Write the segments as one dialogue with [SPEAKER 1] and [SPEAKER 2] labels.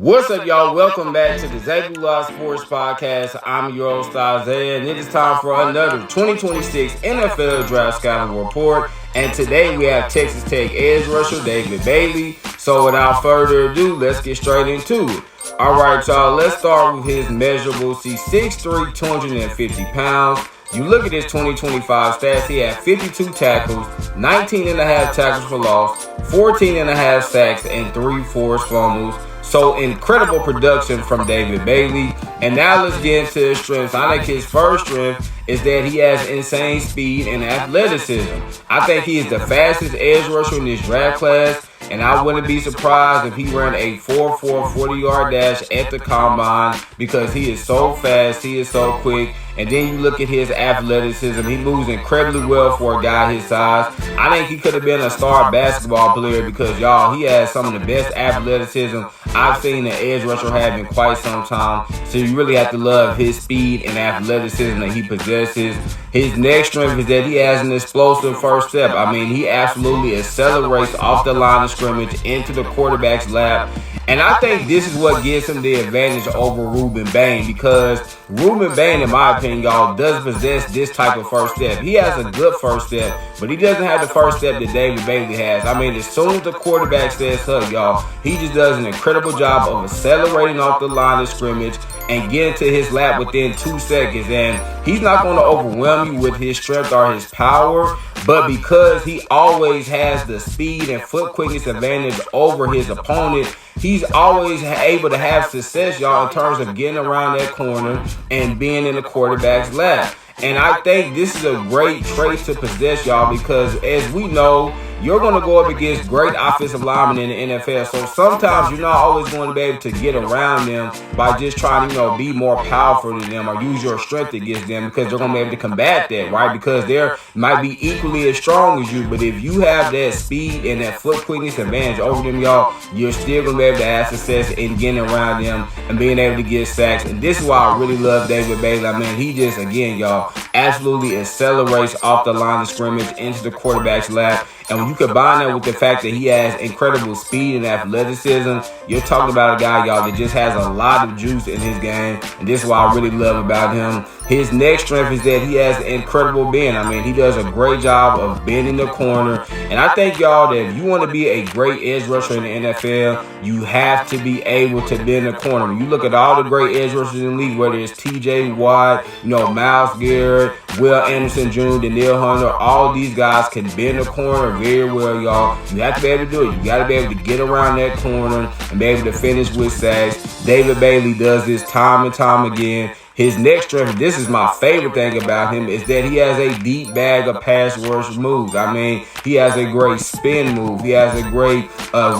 [SPEAKER 1] What's up, y'all? Welcome back to the ZayMoolaSportsPodcast. I'm your host, Isaiah, and it is time for another 2026 NFL Draft Scouting Report. And today we have Texas Tech edge rusher David Bailey. So without further ado, let's get straight into it. All right, y'all, let's start with his measurables. He's 6'3", 250 pounds. You look at his 2025 stats, he had 52 tackles, 19.5 tackles for loss, 14.5 sacks, and 3 forced fumbles. So incredible production from David Bailey. And now let's get into his strengths. I think his first strength is that he has insane speed and athleticism. I think he is the fastest edge rusher in this draft class. And I wouldn't be surprised if he ran a 4.4 40-yard dash at the combine because he is so fast, he is so quick. And then you look at his athleticism. He moves incredibly well for a guy his size. I think he could have been a star basketball player because, y'all, he has some of the best athleticism I've seen an edge rusher have in quite some time. So you really have to love his speed and athleticism that he possesses. His next strength is that he has an explosive first step. I mean, he absolutely accelerates off the line of scrimmage into the quarterback's lap. And I think this is what gives him the advantage over Ruben Bain because Ruben Bain, in my opinion, y'all, does possess this type of first step. He has a good first step, but he doesn't have the first step that David Bailey has. I mean, as soon as the quarterback says hug, y'all, he just does an incredible job of accelerating off the line of scrimmage and getting to his lap within 2 seconds. And he's not going to overwhelm you with his strength or his power, but because he always has the speed and foot quickness advantage over his opponent, he's always able to have success, y'all, in terms of getting around that corner and being in the quarterback's lap. And I think this is a great trait to possess, y'all, because as we know, you're going to go up against great offensive linemen in the NFL. So sometimes you're not always going to be able to get around them by just trying to, be more powerful than them or use your strength against them because they're going to be able to combat that, right? Because they might be equally as strong as you. But if you have that speed and that foot quickness advantage over them, y'all, you're still going to be able to have success in getting around them and being able to get sacks. And this is why I really love David Bailey. I mean, he just, again, y'all, absolutely accelerates off the line of scrimmage into the quarterback's lap. And when you combine that with the fact that he has incredible speed and athleticism, you're talking about a guy, y'all, that just has a lot of juice in his game. And this is what I really love about him. His next strength is that he has incredible bend. I mean, he does a great job of bending the corner. And I think, y'all, that if you want to be a great edge rusher in the NFL, you have to be able to bend the corner. When you look at all the great edge rushers in the league, whether it's T.J. Watt, Myles Garrett, Will Anderson Jr., Danielle Hunter, all these guys can bend the corner very well, y'all. You have to be able to do it. You got to be able to get around that corner and be able to finish with sacks. David Bailey does this time and time again. His next strength, this is my favorite thing about him, is that he has a deep bag of pass rush moves. I mean, he has a great spin move. He has a great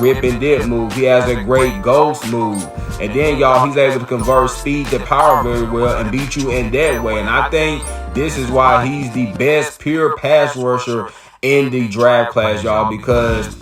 [SPEAKER 1] rip and dip move. He has a great ghost move. And then, y'all, he's able to convert speed to power very well and beat you in that way. And I think this is why he's the best pure pass rusher in the draft class, y'all, because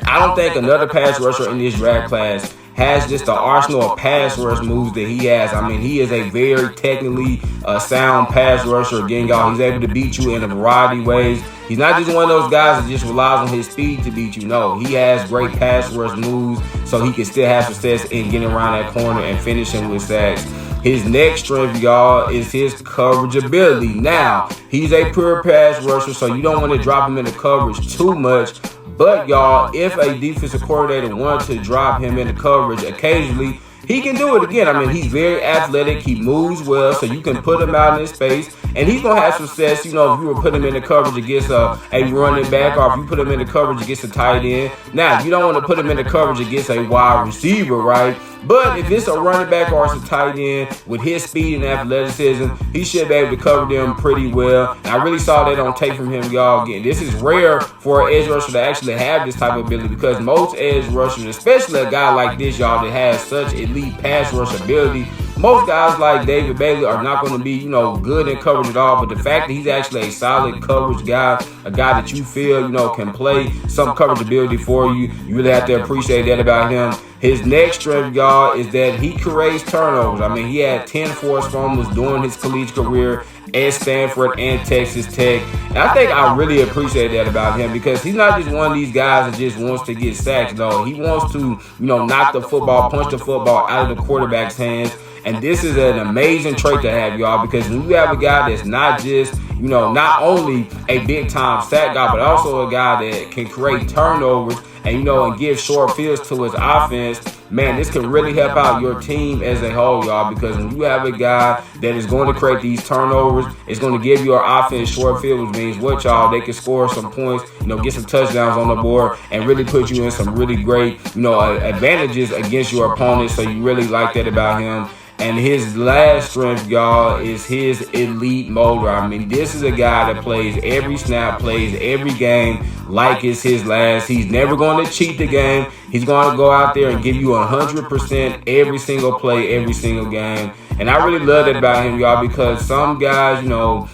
[SPEAKER 1] I don't think another pass rusher in this draft class has just the arsenal of pass rush moves that he has. I mean, he is a very technically sound pass rusher. Again, y'all, he's able to beat you in a variety of ways. He's not just one of those guys that just relies on his speed to beat you. No, he has great pass rush moves, so he can still have success in getting around that corner and finishing with sacks. His next strength, y'all, is his coverage ability. Now, he's a pure pass rusher, so you don't want to drop him into coverage too much. But, y'all, if a defensive coordinator wanted to drop him into coverage occasionally, he can do it again. I mean, he's very athletic. He moves well, so you can put him out in space. And he's going to have success, if you were putting him in the coverage against a running back or if you put him in the coverage against a tight end. Now, you don't want to put him in the coverage against a wide receiver, right? But if it's a running back or it's a tight end with his speed and athleticism, he should be able to cover them pretty well. And I really saw that on tape from him, y'all. Again, this is rare for an edge rusher to actually have this type of ability because most edge rushers, especially a guy like this, y'all, that has such elite pass rush ability, most guys like David Bailey are not going to be, good in coverage at all. But the fact that he's actually a solid coverage guy, a guy that you feel, can play some coverage ability for you, you really have to appreciate that about him. His next strength, y'all, is that he creates turnovers. I mean, he had 10 forced fumbles during his collegiate career at Stanford and Texas Tech. And I think I really appreciate that about him, because he's not just one of these guys that just wants to get sacks. No, he wants to, knock the football, punch the football out of the quarterback's hands. And this is an amazing trait to have, y'all, because when you have a guy that's not just, not only a big-time sack guy, but also a guy that can create turnovers and, and give short fields to his offense, man, this can really help out your team as a whole, y'all, because when you have a guy that is going to create these turnovers, it's going to give your offense short field, which means what, y'all? They can score some points, get some touchdowns on the board and really put you in some really great, advantages against your opponents. So you really like that about him. And his last strength, y'all, is his elite motor. I mean, this is a guy that plays every snap, plays every game like it's his last. He's never going to cheat the game. He's going to go out there and give you 100% every single play, every single game. And I really love that about him, y'all, because some guys,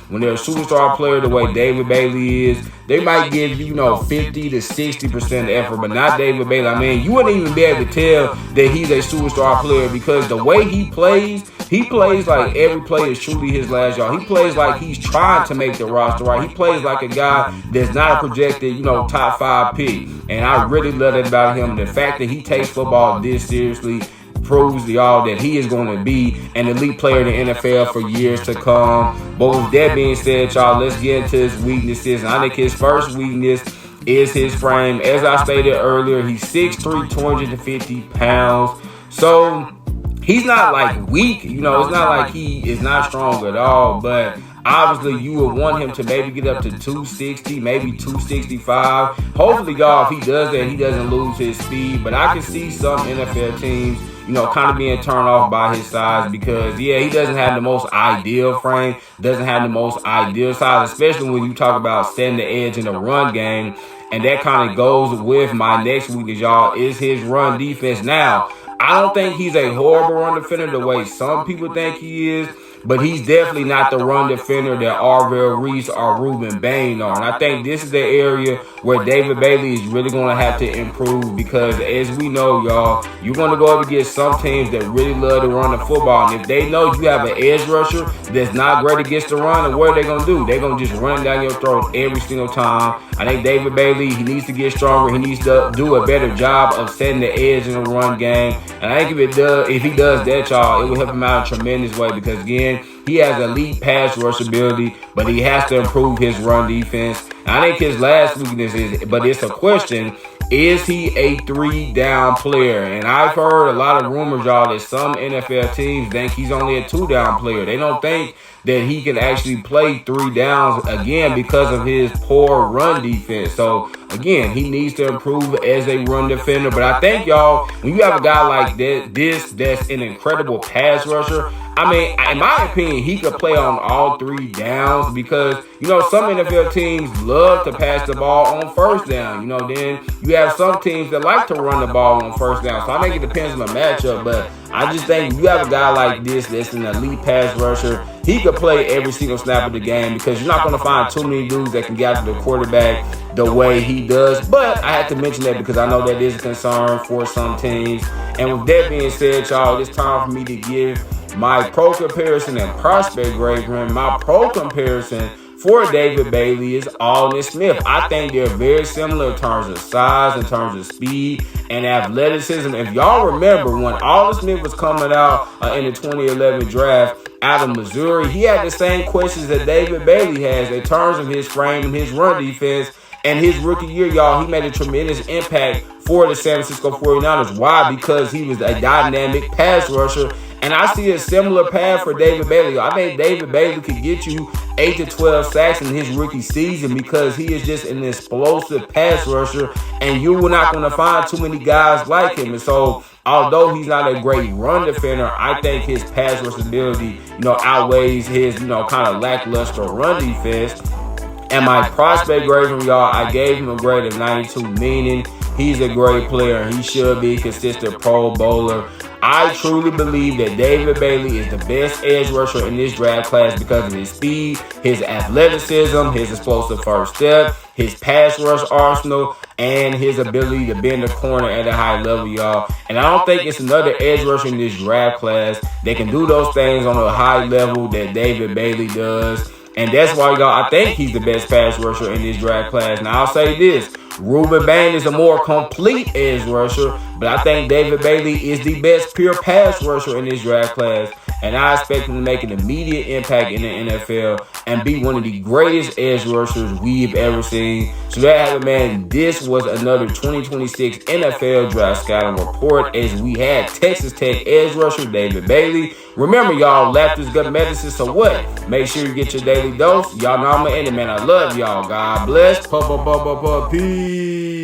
[SPEAKER 1] when they're a superstar player the way David Bailey is, they might give you, 50 to 60% effort, but not David Bailey. I mean, you wouldn't even be able to tell that he's a superstar player, because the way he plays like every play is truly his last, y'all. He plays like he's trying to make the roster, right? He plays like a guy that's not a projected, top 5 pick. And I really love that about him. The fact that he takes football this seriously proves to y'all that he is going to be an elite player in the NFL for years to come. But with that being said, y'all, let's get into his weaknesses. And I think his first weakness is his frame. As I stated earlier, he's 6'3", 250 pounds. So he's not like weak, it's not like he is not strong at all, but obviously you would want him to maybe get up to 260, maybe 265. Hopefully, y'all, if he does that, he doesn't lose his speed. But I can see some NFL teams, kind of being turned off by his size, because, he doesn't have the most ideal frame, doesn't have the most ideal size, especially when you talk about setting the edge in the run game. And that kind of goes with my next weakness, y'all, is his run defense. Now, I don't think he's a horrible run defender the way some people think he is, but he's definitely not the run defender that Arvell Reese or Ruben Bain are. And I think this is the area where David Bailey is really going to have to improve, because as we know, y'all, you're going to go up against some teams that really love to run the football. And if they know you have an edge rusher that's not great against the run, then what are they going to do? They're going to just run down your throat every single time. I think David Bailey, he needs to get stronger. He needs to do a better job of setting the edge in the run game. And I think if he does that, y'all, it will help him out in a tremendous way, because, again, he has elite pass rush ability, but he has to improve his run defense. And I think his last weakness is, but it's a question, is he a 3-down player? And I've heard a lot of rumors, y'all, that some NFL teams think he's only a 2-down player. They don't think that he can actually play 3 downs, again, because of his poor run defense. So, again, he needs to improve as a run defender. But I think, y'all, when you have a guy like that's an incredible pass rusher, I mean, in my opinion, he could play on all 3 downs, because, some NFL teams love to pass the ball on first down. Then you have some teams that like to run the ball on first down. So I think it depends on the matchup, but I just think you have a guy like this that's an elite pass rusher, he could play every single snap of the game, because you're not going to find too many dudes that can get after the quarterback the way he does. But I had to mention that because I know that is a concern for some teams. And with that being said, y'all, it's time for me to give my pro comparison and prospect grade for him. My pro comparison for David Bailey is Aldon Smith. I think they're very similar in terms of size, in terms of speed, and athleticism. If y'all remember, when Aldon Smith was coming out in the 2011 draft out of Missouri, he had the same questions that David Bailey has in terms of his frame and his run defense. And his rookie year, y'all, he made a tremendous impact for the San Francisco 49ers. Why? Because he was a dynamic pass rusher. And I see a similar path for David Bailey. I think David Bailey could get you 8 to 12 sacks in his rookie season, because he is just an explosive pass rusher, and you were not going to find too many guys like him. And so, although he's not a great run defender, I think his pass rush ability, outweighs his, kind of lackluster run defense. And my prospect grade from y'all, I gave him a grade of 92, meaning he's a great player. He should be a consistent Pro Bowler. I truly believe that David Bailey is the best edge rusher in this draft class because of his speed, his athleticism, his explosive first step, his pass rush arsenal, and his ability to bend the corner at a high level, y'all. And I don't think it's another edge rusher in this draft class that can do those things on a high level that David Bailey does. And that's why, y'all, I think he's the best pass rusher in this draft class. Now, I'll say this. Ruben Bain is a more complete edge rusher, but I think David Bailey is the best pure pass rusher in this draft class. And I expect him to make an immediate impact in the NFL and be one of the greatest edge rushers we've ever seen. So that happened, man. This was another 2026 NFL Draft Scouting Report as we had Texas Tech edge rusher David Bailey. Remember, y'all, laughter's good medicine, so what? Make sure you get your daily dose. Y'all know I'm going to end it, man. I love y'all. God bless. Peace.